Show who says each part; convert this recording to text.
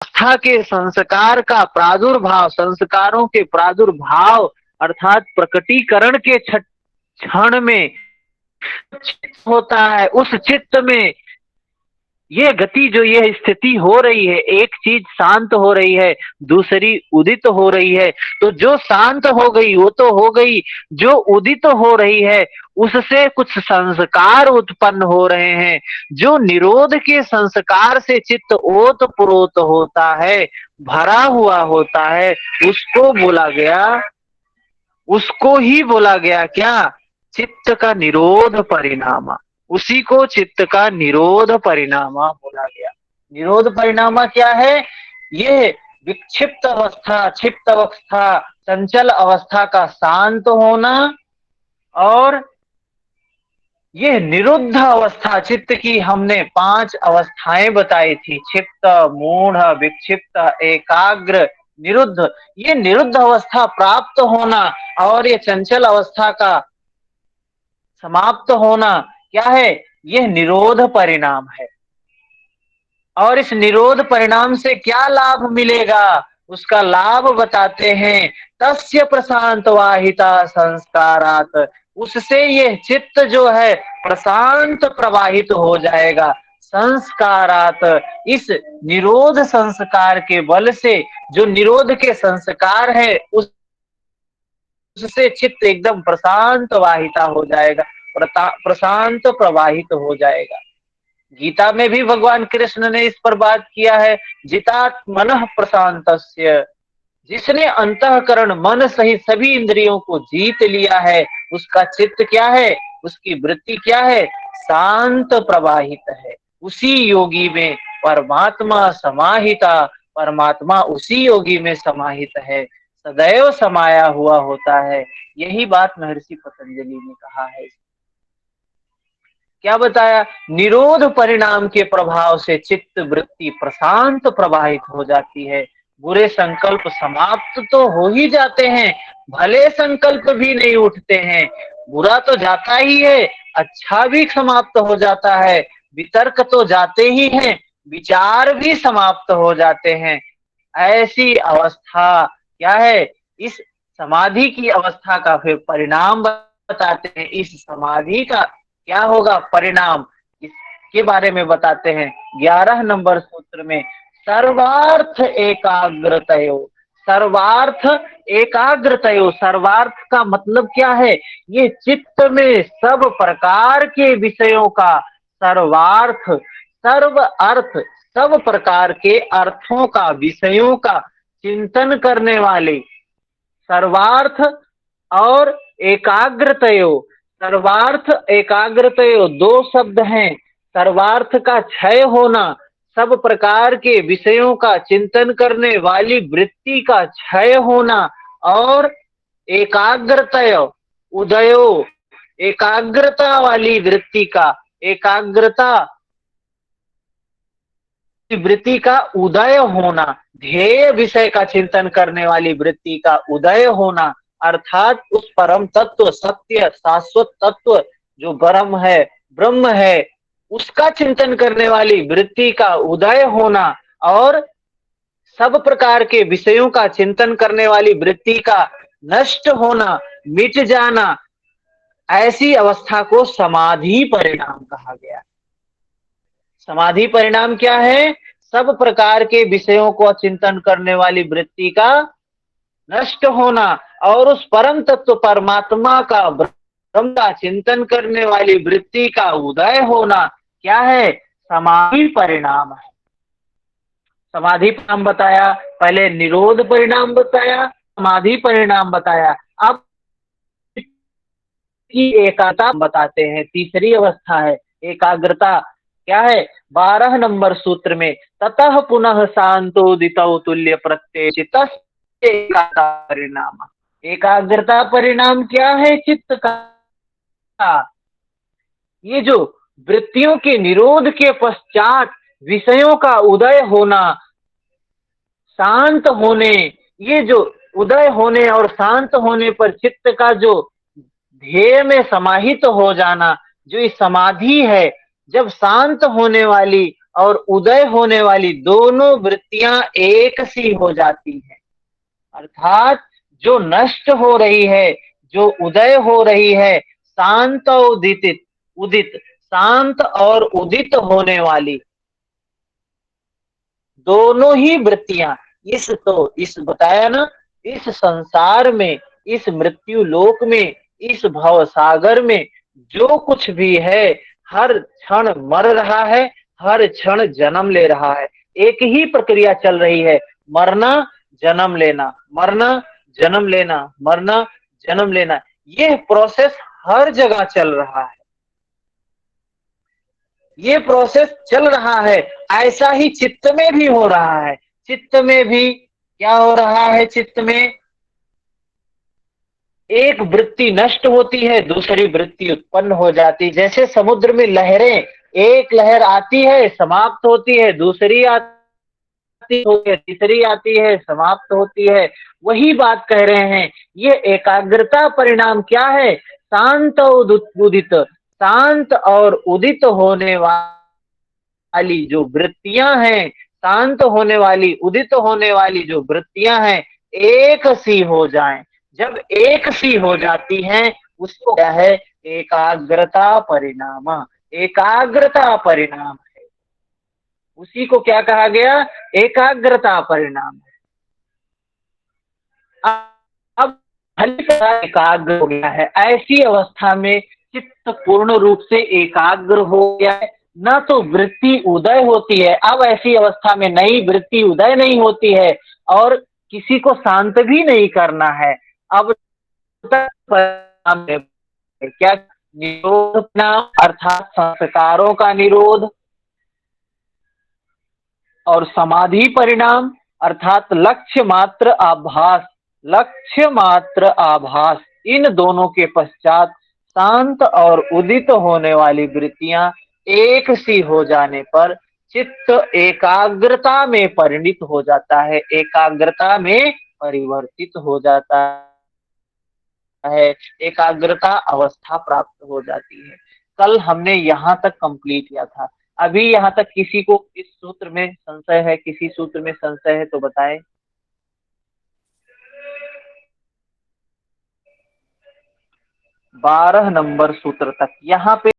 Speaker 1: आस्था के संस्कार का प्रादुर्भाव, संस्कारों के प्रादुर्भाव अर्थात प्रकटीकरण के क्षण में चित्त होता है, उस चित्त में ये गति, जो ये स्थिति हो रही है, एक चीज शांत हो रही है, दूसरी उदित हो रही है। तो जो शांत हो गई वो तो हो गई, जो उदित हो रही है उससे कुछ संस्कार उत्पन्न हो रहे हैं। जो निरोध के संस्कार से चित्त ओत प्रोत होता है, भरा हुआ होता है, उसको बोला गया, उसको ही बोला गया क्या, चित्त का निरोध परिणाम। उसी को चित्त का निरोध परिणामा बोला गया। निरोध परिणामा क्या है, ये विक्षिप्त अवस्था, क्षिप्त अवस्था, चंचल अवस्था का शांत होना, और ये निरुद्ध अवस्था, चित्त की हमने 5 अवस्थाएं बताई थी, क्षिप्त, मूढ़, विक्षिप्त, एकाग्र, निरुद्ध। ये निरुद्ध अवस्था प्राप्त होना और ये चंचल अवस्था का समाप्त होना क्या है, यह निरोध परिणाम है। और इस निरोध परिणाम से क्या लाभ मिलेगा, उसका लाभ बताते हैं। तस्य प्रशांत वाहिता संस्कारात, उससे ये चित्त जो है प्रशांत प्रवाहित हो जाएगा। संस्कारात, इस निरोध संस्कार के बल से, जो निरोध के संस्कार है उससे चित्त एकदम प्रशांत वाहिता हो जाएगा, प्रशांत प्रवाहित हो जाएगा। गीता में भी भगवान कृष्ण ने इस पर बात किया है, जितात मनः प्रशांतस्य, जिसने अंतःकरण मन सहित सभी इंद्रियों को जीत लिया है, उसका चित्त क्या है, उसकी वृत्ति क्या है, शांत प्रवाहित है। उसी योगी में परमात्मा समाहिता, परमात्मा उसी योगी में समाहित है, सदैव समाया हुआ होता है। यही बात महर्षि पतंजलि ने कहा है। क्या बताया, निरोध परिणाम के प्रभाव से चित्त वृत्ति प्रशांत प्रवाहित हो जाती है। बुरे संकल्प समाप्त तो हो ही जाते हैं, भले संकल्प भी नहीं उठते हैं। बुरा तो जाता ही है, अच्छा भी समाप्त हो जाता है। वितर्क तो जाते ही हैं, विचार भी समाप्त हो जाते हैं। ऐसी अवस्था क्या है, इस समाधि की अवस्था का फिर परिणाम बताते हैं। इस समाधि का क्या होगा परिणाम, इसके बारे में बताते हैं 11 नंबर सूत्र में। सर्वार्थ एकाग्रतयो, सर्वार्थ एकाग्रतयो, सर्वार्थ का मतलब क्या है, ये चित्त में सब प्रकार के विषयों का सर्वार्थ, सर्व अर्थ, सब प्रकार के अर्थों का, विषयों का चिंतन करने वाले सर्वार्थ और एकाग्रतयो। सर्वार्थ एकाग्रतयो दो शब्द हैं। सर्वार्थ का क्षय होना, सब प्रकार के विषयों का चिंतन करने वाली वृत्ति का क्षय होना, और एकाग्रतयो उदयो, एकाग्रता वाली वृत्ति का, एकाग्रता वृत्ति का उदय होना, ध्येय विषय का चिंतन करने वाली वृत्ति का उदय होना, अर्थात उस परम तत्व, सत्य शाश्वत तत्व जो ब्रह्म है, उसका चिंतन करने वाली वृत्ति का उदय होना, और सब प्रकार के विषयों का चिंतन करने वाली वृत्ति का नष्ट होना, मिट जाना, ऐसी अवस्था को समाधि परिणाम कहा गया। समाधि परिणाम क्या है, सब प्रकार के विषयों को चिंतन करने वाली वृत्ति का नष्ट होना, और उस परम तत्व परमात्मा का, ब्रह्म का चिंतन करने वाली वृत्ति का उदय होना क्या है, समाधि परिणाम है। समाधि परिणाम बताया, पहले निरोध परिणाम बताया, समाधि परिणाम बताया। अब की एकाग्रता बताते हैं, तीसरी अवस्था है एकाग्रता। क्या है, 12 नंबर सूत्र में, ततः पुनः शांतोदितो तुल्य प्रत्यय चित्त परिणाम। एकाग्रता परिणाम क्या है, चित्त का, ये जो वृत्तियों के निरोध के पश्चात विषयों का उदय होना, शांत होने, ये जो उदय होने और शांत होने पर चित्त का जो ध्येय में समाहित हो जाना, जो इस समाधि है, जब शांत होने वाली और उदय होने वाली दोनों वृत्तियां एक सी हो जाती हैं। अर्थात जो नष्ट हो रही है, जो उदय हो रही है, शांत और उदित उदित शांत और उदित होने वाली दोनों ही वृत्तियां, इस बताया ना, इस संसार में, इस मृत्यु लोक में, इस भव सागर में जो कुछ भी है, हर क्षण मर रहा है, हर क्षण जन्म ले रहा है। एक ही प्रक्रिया चल रही है, मरना, जन्म लेना, मरना, जन्म लेना, मरना, जन्म लेना। यह प्रोसेस हर जगह चल रहा है, ये प्रोसेस चल रहा है। ऐसा ही चित्त में भी हो रहा है। चित्त में भी क्या हो रहा है? चित्त में एक वृत्ति नष्ट होती है, दूसरी वृत्ति उत्पन्न हो जाती। जैसे समुद्र में लहरें, एक लहर आती है, समाप्त होती है, दूसरी आती है, तीसरी आती है, समाप्त होती है। वही बात कह रहे हैं, ये एकाग्रता परिणाम क्या है? शांत और उदित, शांत और उदित होने वाली जो वृत्तियां हैं, शांत होने वाली, उदित होने वाली जो वृत्तियां हैं, एक सी हो जाएं। जब एक सी हो जाती हैं, उसको क्या है? एकाग्रता परिणाम। एकाग्रता परिणाम है, उसी को क्या कहा गया? एकाग्रता परिणाम। अब एकाग्र हो गया है, ऐसी अवस्था में चित्त पूर्ण रूप से एकाग्र हो गया है, न तो वृत्ति उदय होती है। अब ऐसी अवस्था में नई वृत्ति उदय नहीं होती है, और किसी को शांत भी नहीं करना है। अब तक क्या? निरोध नाम, अर्थात संस्कारों का निरोध, और समाधि परिणाम अर्थात लक्ष्य मात्र आभास, लक्ष्य मात्र आभास। इन दोनों के पश्चात शांत और उदित होने वाली वृत्तियां एक सी हो जाने पर चित्त एकाग्रता में परिणित हो जाता है, एकाग्रता में परिवर्तित हो जाता है, एकाग्रता अवस्था प्राप्त हो जाती है। कल हमने यहाँ तक कंप्लीट किया था। अभी यहाँ तक किसी को इस सूत्र में संशय है? किसी सूत्र में संशय है तो बताएं। 12 नंबर सूत्र तक यहाँ पे